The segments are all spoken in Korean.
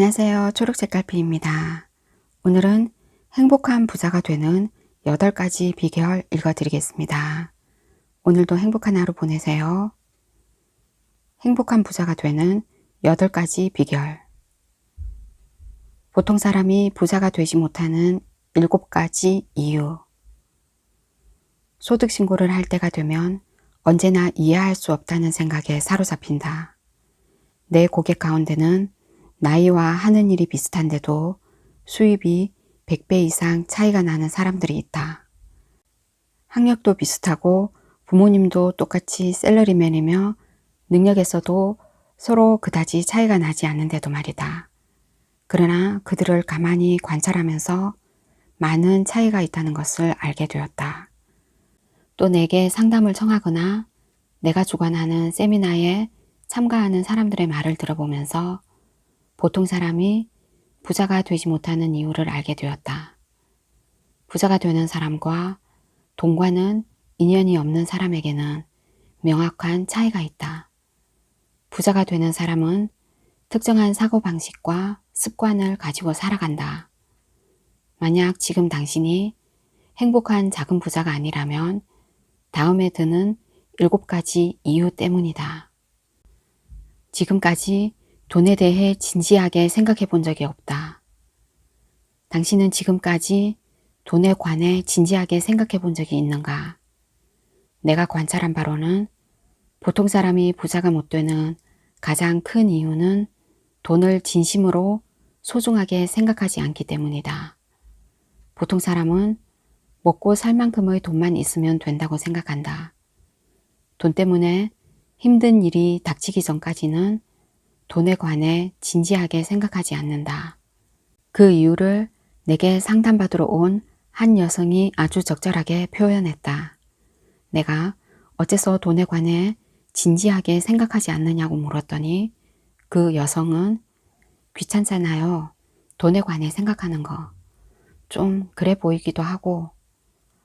안녕하세요. 초록색깔피입니다. 오늘은 행복한 부자가 되는 8가지 비결 읽어드리겠습니다. 오늘도 행복한 하루 보내세요. 행복한 부자가 되는 8가지 비결. 보통 사람이 부자가 되지 못하는 7가지 이유. 소득 신고를 할 때가 되면 언제나 이해할 수 없다는 생각에 사로잡힌다. 내 고객 가운데는 나이와 하는 일이 비슷한데도 수입이 100배 이상 차이가 나는 사람들이 있다. 학력도 비슷하고 부모님도 똑같이 샐러리맨이며 능력에서도 서로 그다지 차이가 나지 않는데도 말이다. 그러나 그들을 가만히 관찰하면서 많은 차이가 있다는 것을 알게 되었다. 또 내게 상담을 청하거나 내가 주관하는 세미나에 참가하는 사람들의 말을 들어보면서 보통 사람이 부자가 되지 못하는 이유를 알게 되었다. 부자가 되는 사람과 돈과는 인연이 없는 사람에게는 명확한 차이가 있다. 부자가 되는 사람은 특정한 사고방식과 습관을 가지고 살아간다. 만약 지금 당신이 행복한 작은 부자가 아니라면 다음에 드는 7가지 이유 때문이다. 지금까지 돈에 대해 진지하게 생각해 본 적이 없다. 당신은 지금까지 돈에 관해 진지하게 생각해 본 적이 있는가? 내가 관찰한 바로는 보통 사람이 부자가 못 되는 가장 큰 이유는 돈을 진심으로 소중하게 생각하지 않기 때문이다. 보통 사람은 먹고 살 만큼의 돈만 있으면 된다고 생각한다. 돈 때문에 힘든 일이 닥치기 전까지는 돈에 관해 진지하게 생각하지 않는다. 그 이유를 내게 상담받으러 온 한 여성이 아주 적절하게 표현했다. 내가 어째서 돈에 관해 진지하게 생각하지 않느냐고 물었더니 그 여성은 귀찮잖아요. 돈에 관해 생각하는 거. 좀 그래 보이기도 하고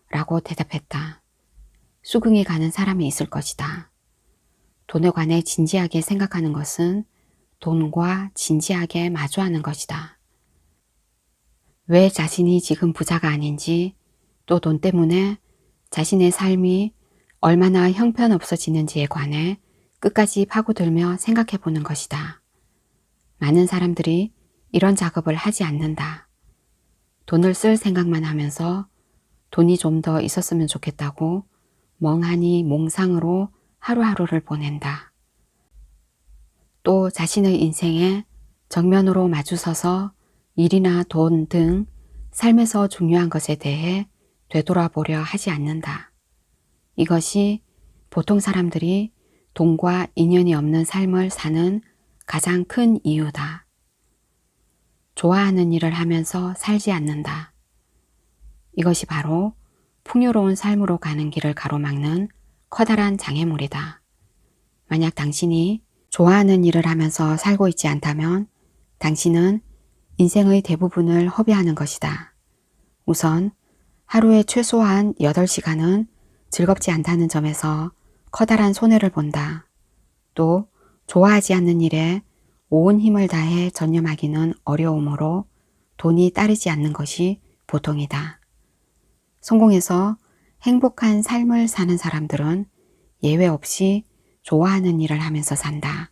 라고 대답했다. 수긍이 가는 사람이 있을 것이다. 돈에 관해 진지하게 생각하는 것은 돈과 진지하게 마주하는 것이다. 왜 자신이 지금 부자가 아닌지, 또 돈 때문에 자신의 삶이 얼마나 형편없어지는지에 관해 끝까지 파고들며 생각해 보는 것이다. 많은 사람들이 이런 작업을 하지 않는다. 돈을 쓸 생각만 하면서 돈이 좀 더 있었으면 좋겠다고 멍하니 몽상으로 하루하루를 보낸다. 또 자신의 인생에 정면으로 마주서서 일이나 돈 등 삶에서 중요한 것에 대해 되돌아보려 하지 않는다. 이것이 보통 사람들이 돈과 인연이 없는 삶을 사는 가장 큰 이유다. 좋아하는 일을 하면서 살지 않는다. 이것이 바로 풍요로운 삶으로 가는 길을 가로막는 커다란 장애물이다. 만약 당신이 좋아하는 일을 하면서 살고 있지 않다면 당신은 인생의 대부분을 허비하는 것이다. 우선 하루에 최소한 8시간은 즐겁지 않다는 점에서 커다란 손해를 본다. 또 좋아하지 않는 일에 온 힘을 다해 전념하기는 어려우므로 돈이 따르지 않는 것이 보통이다. 성공해서 행복한 삶을 사는 사람들은 예외 없이 좋아하는 일을 하면서 산다.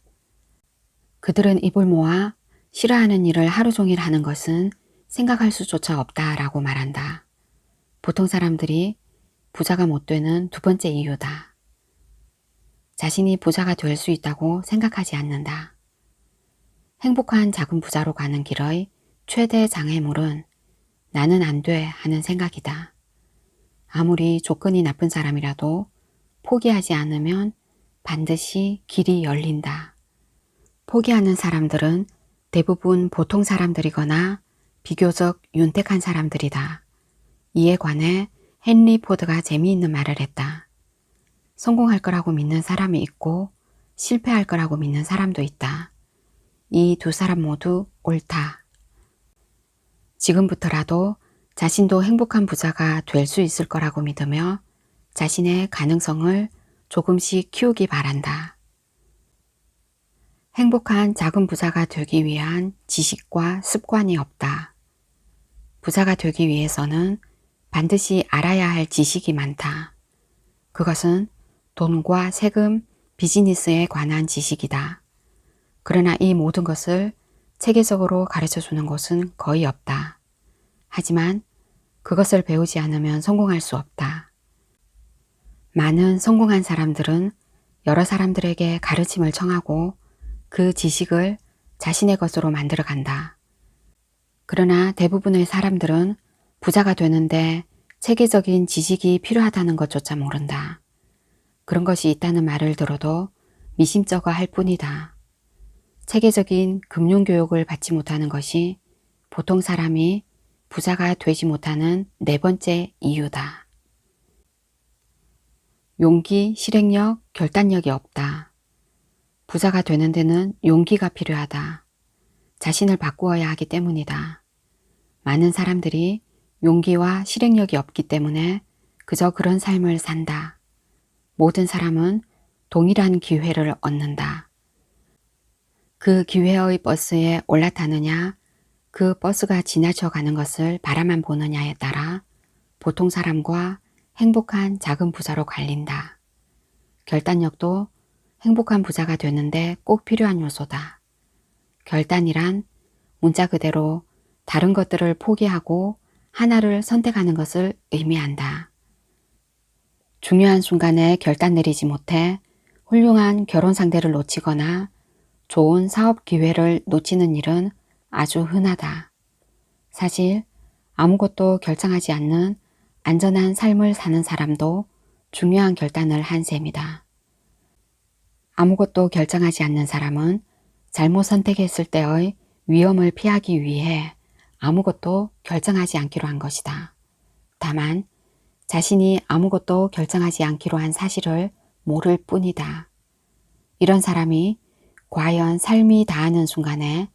그들은 입을 모아 싫어하는 일을 하루 종일 하는 것은 생각할 수조차 없다라고 말한다. 보통 사람들이 부자가 못 되는 2번째 이유다. 자신이 부자가 될 수 있다고 생각하지 않는다. 행복한 작은 부자로 가는 길의 최대 장애물은 나는 안 돼 하는 생각이다. 아무리 조건이 나쁜 사람이라도 포기하지 않으면 반드시 길이 열린다. 포기하는 사람들은 대부분 보통 사람들이거나 비교적 윤택한 사람들이다. 이에 관해 헨리 포드가 재미있는 말을 했다. 성공할 거라고 믿는 사람이 있고 실패할 거라고 믿는 사람도 있다. 이 2사람 모두 옳다. 지금부터라도 자신도 행복한 부자가 될 수 있을 거라고 믿으며 자신의 가능성을 조금씩 키우기 바란다. 행복한 작은 부자가 되기 위한 지식과 습관이 없다. 부자가 되기 위해서는 반드시 알아야 할 지식이 많다. 그것은 돈과 세금, 비즈니스에 관한 지식이다. 그러나 이 모든 것을 체계적으로 가르쳐 주는 곳은 거의 없다. 하지만 그것을 배우지 않으면 성공할 수 없다. 많은 성공한 사람들은 여러 사람들에게 가르침을 청하고 그 지식을 자신의 것으로 만들어 간다. 그러나 대부분의 사람들은 부자가 되는데 체계적인 지식이 필요하다는 것조차 모른다. 그런 것이 있다는 말을 들어도 미심쩍어 할 뿐이다. 체계적인 금융교육을 받지 못하는 것이 보통 사람이 부자가 되지 못하는 네 번째 이유다. 용기, 실행력, 결단력이 없다. 부자가 되는 데는 용기가 필요하다. 자신을 바꾸어야 하기 때문이다. 많은 사람들이 용기와 실행력이 없기 때문에 그저 그런 삶을 산다. 모든 사람은 동일한 기회를 얻는다. 그 기회의 버스에 올라타느냐, 그 버스가 지나쳐 가는 것을 바라만 보느냐에 따라 보통 사람과 행복한 작은 부자로 갈린다. 결단력도 행복한 부자가 되는데 꼭 필요한 요소다. 결단이란 문자 그대로 다른 것들을 포기하고 하나를 선택하는 것을 의미한다. 중요한 순간에 결단 내리지 못해 훌륭한 결혼 상대를 놓치거나 좋은 사업 기회를 놓치는 일은 아주 흔하다. 사실 아무것도 결정하지 않는 안전한 삶을 사는 사람도 중요한 결단을 한 셈이다. 아무것도 결정하지 않는 사람은 잘못 선택했을 때의 위험을 피하기 위해 아무것도 결정하지 않기로 한 것이다. 다만 자신이 아무것도 결정하지 않기로 한 사실을 모를 뿐이다. 이런 사람이 과연 삶이 다하는 순간에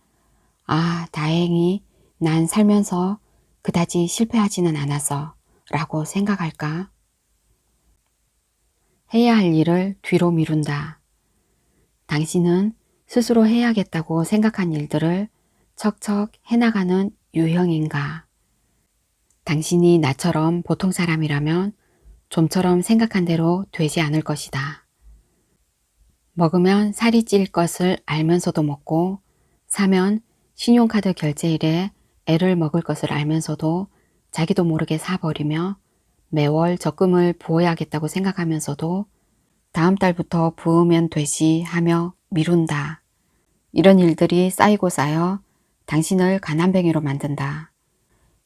다행히 난 살면서 그다지 실패하지는 않아서 라고 생각할까? 해야 할 일을 뒤로 미룬다. 당신은 스스로 해야겠다고 생각한 일들을 척척 해나가는 유형인가? 당신이 나처럼 보통 사람이라면 좀처럼 생각한 대로 되지 않을 것이다. 먹으면 살이 찔 것을 알면서도 먹고 사면 신용카드 결제일에 애를 먹을 것을 알면서도 자기도 모르게 사버리며 매월 적금을 부어야겠다고 생각하면서도 다음 달부터 부으면 되지 하며 미룬다. 이런 일들이 쌓이고 쌓여 당신을 가난뱅이로 만든다.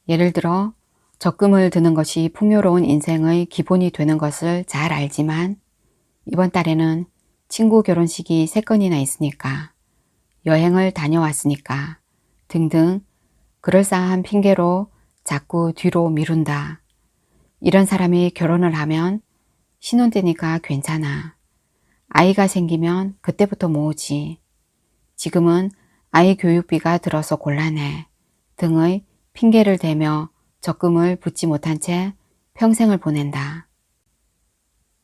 예를 들어 적금을 드는 것이 풍요로운 인생의 기본이 되는 것을 잘 알지만 이번 달에는 친구 결혼식이 3건이나 있으니까, 여행을 다녀왔으니까 등등 그럴싸한 핑계로 자꾸 뒤로 미룬다. 이런 사람이 결혼을 하면 신혼 때니까 괜찮아. 아이가 생기면 그때부터 모으지. 지금은 아이 교육비가 들어서 곤란해. 등의 핑계를 대며 적금을 붓지 못한 채 평생을 보낸다.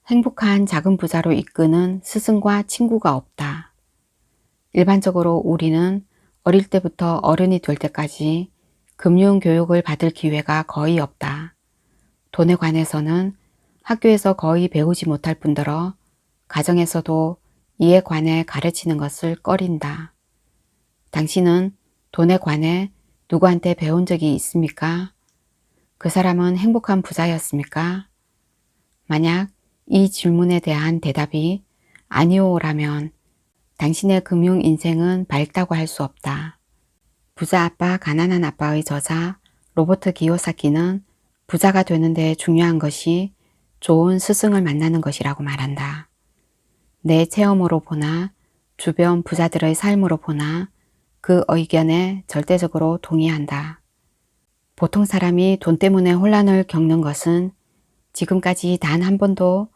행복한 작은 부자로 이끄는 스승과 친구가 없다. 일반적으로 우리는 어릴 때부터 어른이 될 때까지 금융교육을 받을 기회가 거의 없다. 돈에 관해서는 학교에서 거의 배우지 못할 뿐더러 가정에서도 이에 관해 가르치는 것을 꺼린다. 당신은 돈에 관해 누구한테 배운 적이 있습니까? 그 사람은 행복한 부자였습니까? 만약 이 질문에 대한 대답이 아니오라면 당신의 금융 인생은 밝다고 할 수 없다. 부자 아빠 가난한 아빠의 저자 로버트 기요사키는 부자가 되는데 중요한 것이 좋은 스승을 만나는 것이라고 말한다. 내 체험으로 보나 주변 부자들의 삶으로 보나 그 의견에 절대적으로 동의한다. 보통 사람이 돈 때문에 혼란을 겪는 것은 지금까지 단 한 번도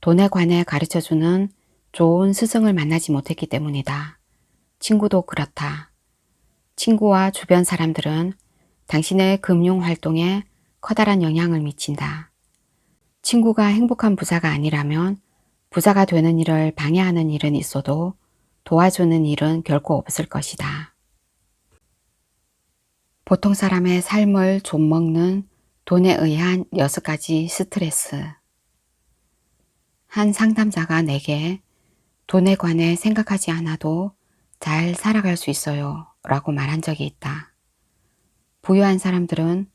돈에 관해 가르쳐주는 좋은 스승을 만나지 못했기 때문이다. 친구도 그렇다. 친구와 주변 사람들은 당신의 금융 활동에 커다란 영향을 미친다. 친구가 행복한 부자가 아니라면 부자가 되는 일을 방해하는 일은 있어도 도와주는 일은 결코 없을 것이다. 보통 사람의 삶을 좀먹는 돈에 의한 6가지 스트레스. 한 상담자가 내게 돈에 관해 생각하지 않아도 잘 살아갈 수 있어요 라고 말한 적이 있다. 부유한 사람들은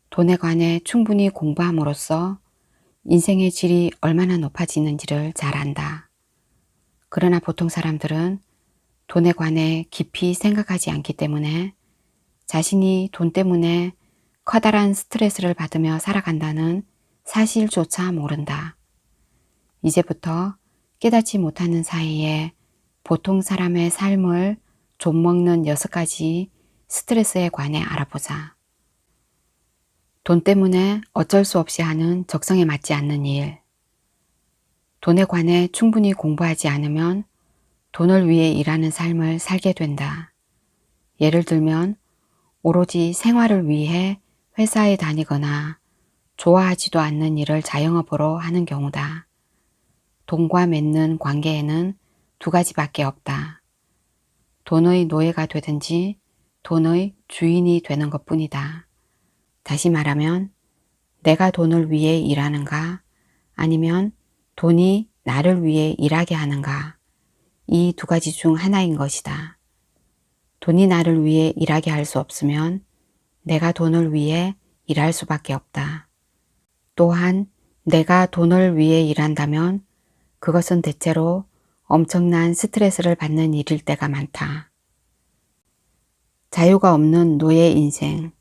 돈에 관해 충분히 공부함으로써 인생의 질이 얼마나 높아지는지를 잘 안다. 그러나 보통 사람들은 돈에 관해 깊이 생각하지 않기 때문에 자신이 돈 때문에 커다란 스트레스를 받으며 살아간다는 사실조차 모른다. 이제부터 깨닫지 못하는 사이에 보통 사람의 삶을 좀먹는 6가지 스트레스에 관해 알아보자. 돈 때문에 어쩔 수 없이 하는 적성에 맞지 않는 일. 돈에 관해 충분히 공부하지 않으면 돈을 위해 일하는 삶을 살게 된다. 예를 들면 오로지 생활을 위해 회사에 다니거나 좋아하지도 않는 일을 자영업으로 하는 경우다. 돈과 맺는 관계에는 2가지밖에 없다. 돈의 노예가 되든지 돈의 주인이 되는 것뿐이다. 다시 말하면 내가 돈을 위해 일하는가 아니면 돈이 나를 위해 일하게 하는가, 이 2가지 중 하나인 것이다. 돈이 나를 위해 일하게 할 수 없으면 내가 돈을 위해 일할 수밖에 없다. 또한 내가 돈을 위해 일한다면 그것은 대체로 엄청난 스트레스를 받는 일일 때가 많다. 자유가 없는 노예 인생.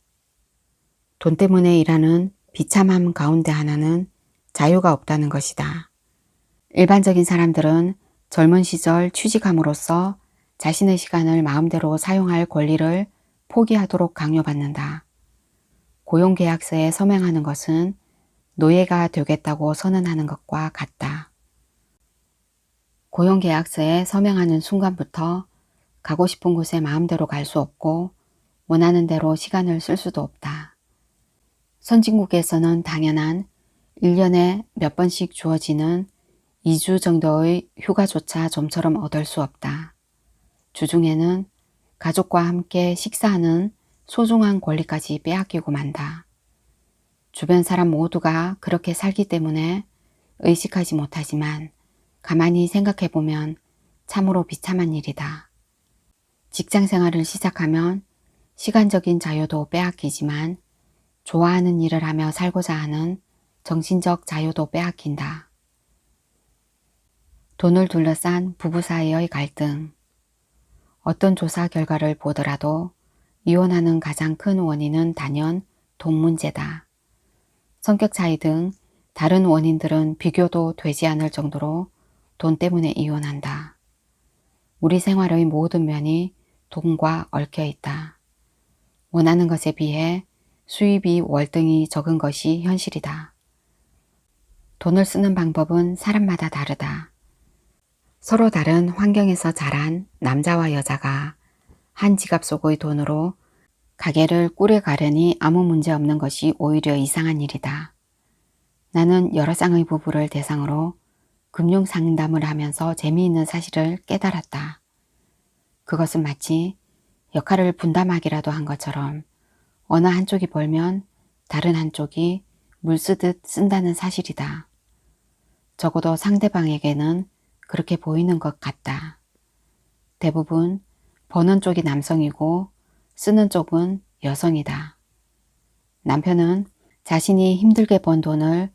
돈 때문에 일하는 비참함 가운데 하나는 자유가 없다는 것이다. 일반적인 사람들은 젊은 시절 취직함으로써 자신의 시간을 마음대로 사용할 권리를 포기하도록 강요받는다. 고용계약서에 서명하는 것은 노예가 되겠다고 선언하는 것과 같다. 고용계약서에 서명하는 순간부터 가고 싶은 곳에 마음대로 갈 수 없고 원하는 대로 시간을 쓸 수도 없다. 선진국에서는 당연한 1년에 몇 번씩 주어지는 2주 정도의 휴가조차 좀처럼 얻을 수 없다. 주중에는 가족과 함께 식사하는 소중한 권리까지 빼앗기고 만다. 주변 사람 모두가 그렇게 살기 때문에 의식하지 못하지만 가만히 생각해보면 참으로 비참한 일이다. 직장 생활을 시작하면 시간적인 자유도 빼앗기지만 좋아하는 일을 하며 살고자 하는 정신적 자유도 빼앗긴다. 돈을 둘러싼 부부 사이의 갈등. 어떤 조사 결과를 보더라도 이혼하는 가장 큰 원인은 단연 돈 문제다. 성격 차이 등 다른 원인들은 비교도 되지 않을 정도로 돈 때문에 이혼한다. 우리 생활의 모든 면이 돈과 얽혀 있다. 원하는 것에 비해 수입이 월등히 적은 것이 현실이다. 돈을 쓰는 방법은 사람마다 다르다. 서로 다른 환경에서 자란 남자와 여자가 한 지갑 속의 돈으로 가게를 꾸려가려니 아무 문제 없는 것이 오히려 이상한 일이다. 나는 여러 쌍의 부부를 대상으로 금융 상담을 하면서 재미있는 사실을 깨달았다. 그것은 마치 역할을 분담하기라도 한 것처럼 어느 한쪽이 벌면 다른 한쪽이 물 쓰듯 쓴다는 사실이다. 적어도 상대방에게는 그렇게 보이는 것 같다. 대부분 버는 쪽이 남성이고 쓰는 쪽은 여성이다. 남편은 자신이 힘들게 번 돈을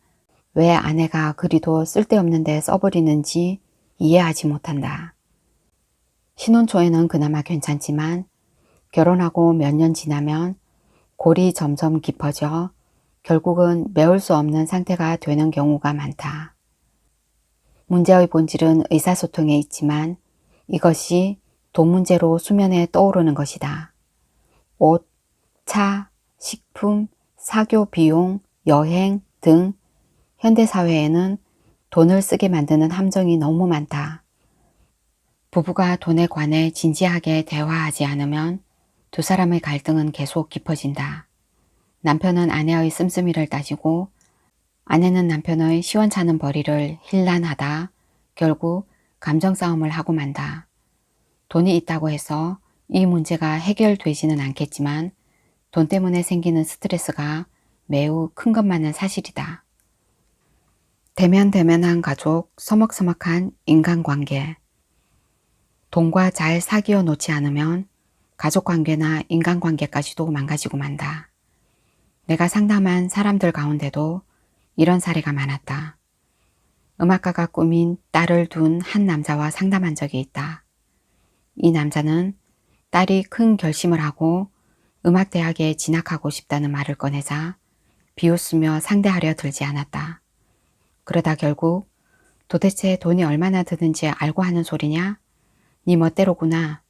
왜 아내가 그리도 쓸데없는 데 써버리는지 이해하지 못한다. 신혼 초에는 그나마 괜찮지만 결혼하고 몇 년 지나면 골이 점점 깊어져 결국은 메울 수 없는 상태가 되는 경우가 많다. 문제의 본질은 의사소통에 있지만 이것이 돈 문제로 수면에 떠오르는 것이다. 옷, 차, 식품, 사교 비용, 여행 등 현대사회에는 돈을 쓰게 만드는 함정이 너무 많다. 부부가 돈에 관해 진지하게 대화하지 않으면 두 사람의 갈등은 계속 깊어진다. 남편은 아내의 씀씀이를 따지고 아내는 남편의 시원찮은 벌이를 힐난하다 결국 감정 싸움을 하고 만다. 돈이 있다고 해서 이 문제가 해결되지는 않겠지만 돈 때문에 생기는 스트레스가 매우 큰 것만은 사실이다. 대면대면한 가족, 서먹서먹한 인간관계. 돈과 잘 사귀어 놓지 않으면 가족관계나 인간관계까지도 망가지고 만다. 내가 상담한 사람들 가운데도 이런 사례가 많았다. 음악가가 꾸민 딸을 둔 한 남자와 상담한 적이 있다. 이 남자는 딸이 큰 결심을 하고 음악대학에 진학하고 싶다는 말을 꺼내자 비웃으며 상대하려 들지 않았다. 그러다 결국 도대체 돈이 얼마나 드는지 알고 하는 소리냐? 네 멋대로구나.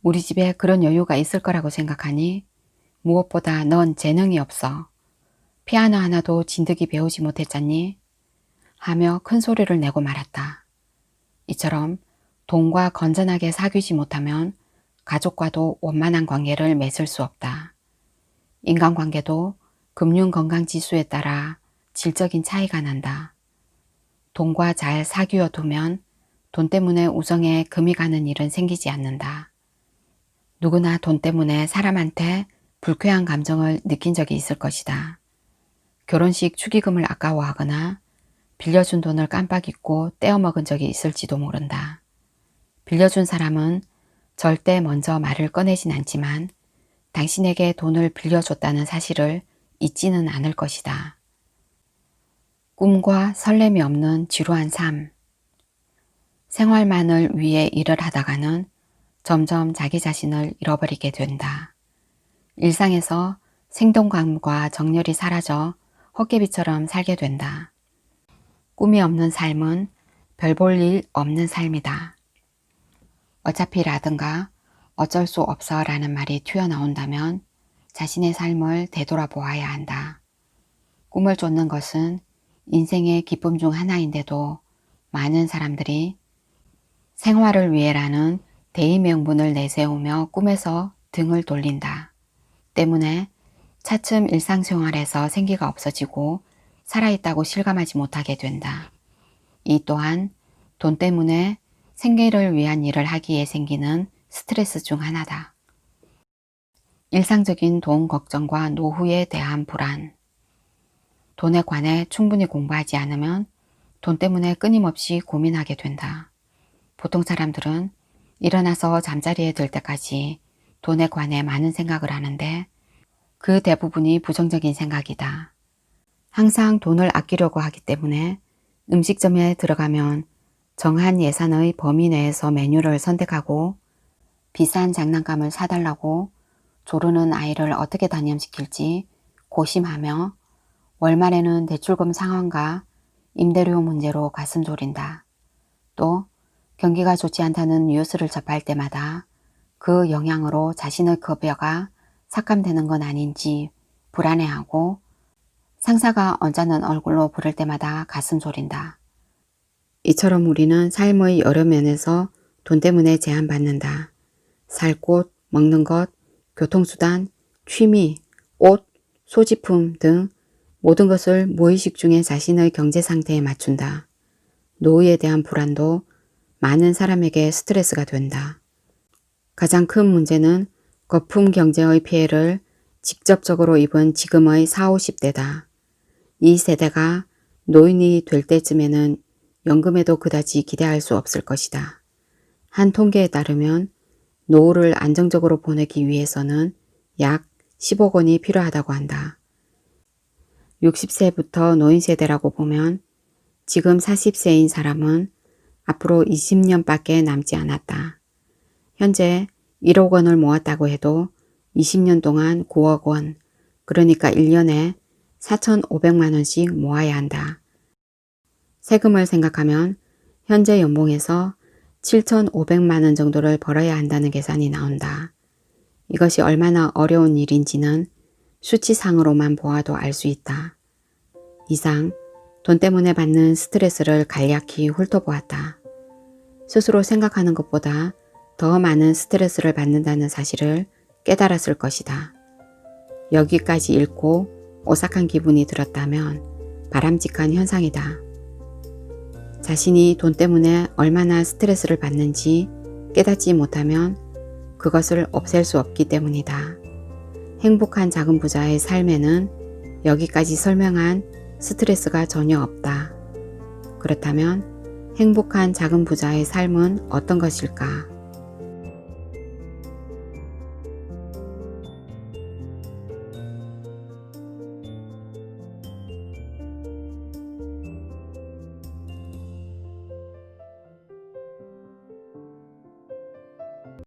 우리 집에 그런 여유가 있을 거라고 생각하니? 무엇보다 넌 재능이 없어. 피아노 하나도 진득이 배우지 못했잖니? 하며 큰 소리를 내고 말았다. 이처럼 돈과 건전하게 사귀지 못하면 가족과도 원만한 관계를 맺을 수 없다. 인간관계도 금융건강지수에 따라 질적인 차이가 난다. 돈과 잘 사귀어 두면 돈 때문에 우정에 금이 가는 일은 생기지 않는다. 누구나 돈 때문에 사람한테 불쾌한 감정을 느낀 적이 있을 것이다. 결혼식 축의금을 아까워하거나 빌려준 돈을 깜빡 잊고 떼어먹은 적이 있을지도 모른다. 빌려준 사람은 절대 먼저 말을 꺼내진 않지만 당신에게 돈을 빌려줬다는 사실을 잊지는 않을 것이다. 꿈과 설렘이 없는 지루한 삶. 생활만을 위해 일을 하다가는 점점 자기 자신을 잃어버리게 된다. 일상에서 생동감과 정열이 사라져 헛개비처럼 살게 된다. 꿈이 없는 삶은 별 볼 일 없는 삶이다. 어차피 라든가 어쩔 수 없어 라는 말이 튀어나온다면 자신의 삶을 되돌아보아야 한다. 꿈을 쫓는 것은 인생의 기쁨 중 하나인데도 많은 사람들이 생활을 위해라는 대의명분을 내세우며 꿈에서 등을 돌린다. 때문에 차츰 일상생활에서 생기가 없어지고 살아있다고 실감하지 못하게 된다. 이 또한 돈 때문에 생계를 위한 일을 하기에 생기는 스트레스 중 하나다. 일상적인 돈 걱정과 노후에 대한 불안. 돈에 관해 충분히 공부하지 않으면 돈 때문에 끊임없이 고민하게 된다. 보통 사람들은 일어나서 잠자리에 들 때까지 돈에 관해 많은 생각을 하는데 그 대부분이 부정적인 생각이다. 항상 돈을 아끼려고 하기 때문에 음식점에 들어가면 정한 예산의 범위 내에서 메뉴를 선택하고 비싼 장난감을 사달라고 조르는 아이를 어떻게 단념시킬지 고심하며 월말에는 대출금 상환과 임대료 문제로 가슴 졸인다. 또 경기가 좋지 않다는 뉴스를 접할 때마다 그 영향으로 자신의 급여가 삭감되는 건 아닌지 불안해하고 상사가 언짢은 얼굴로 부를 때마다 가슴 졸인다. 이처럼 우리는 삶의 여러 면에서 돈 때문에 제한받는다. 살 곳, 먹는 것, 교통수단, 취미, 옷, 소지품 등 모든 것을 무의식 중에 자신의 경제 상태에 맞춘다. 노후에 대한 불안도 많은 사람에게 스트레스가 된다. 가장 큰 문제는 거품 경제의 피해를 직접적으로 입은 지금의 40, 50대다. 이 세대가 노인이 될 때쯤에는 연금에도 그다지 기대할 수 없을 것이다. 한 통계에 따르면 노후를 안정적으로 보내기 위해서는 약 10억 원이 필요하다고 한다. 60세부터 노인 세대라고 보면 지금 40세인 사람은 앞으로 20년밖에 남지 않았다. 현재 1억 원을 모았다고 해도 20년 동안 9억 원, 그러니까 1년에 4,500만 원씩 모아야 한다. 세금을 생각하면 현재 연봉에서 7,500만 원 정도를 벌어야 한다는 계산이 나온다. 이것이 얼마나 어려운 일인지는 수치상으로만 보아도 알 수 있다. 이상 돈 때문에 받는 스트레스를 간략히 훑어보았다. 스스로 생각하는 것보다 더 많은 스트레스를 받는다는 사실을 깨달았을 것이다. 여기까지 읽고 오싹한 기분이 들었다면 바람직한 현상이다. 자신이 돈 때문에 얼마나 스트레스를 받는지 깨닫지 못하면 그것을 없앨 수 없기 때문이다. 행복한 작은 부자의 삶에는 여기까지 설명한 스트레스가 전혀 없다. 그렇다면 행복한 작은 부자의 삶은 어떤 것일까?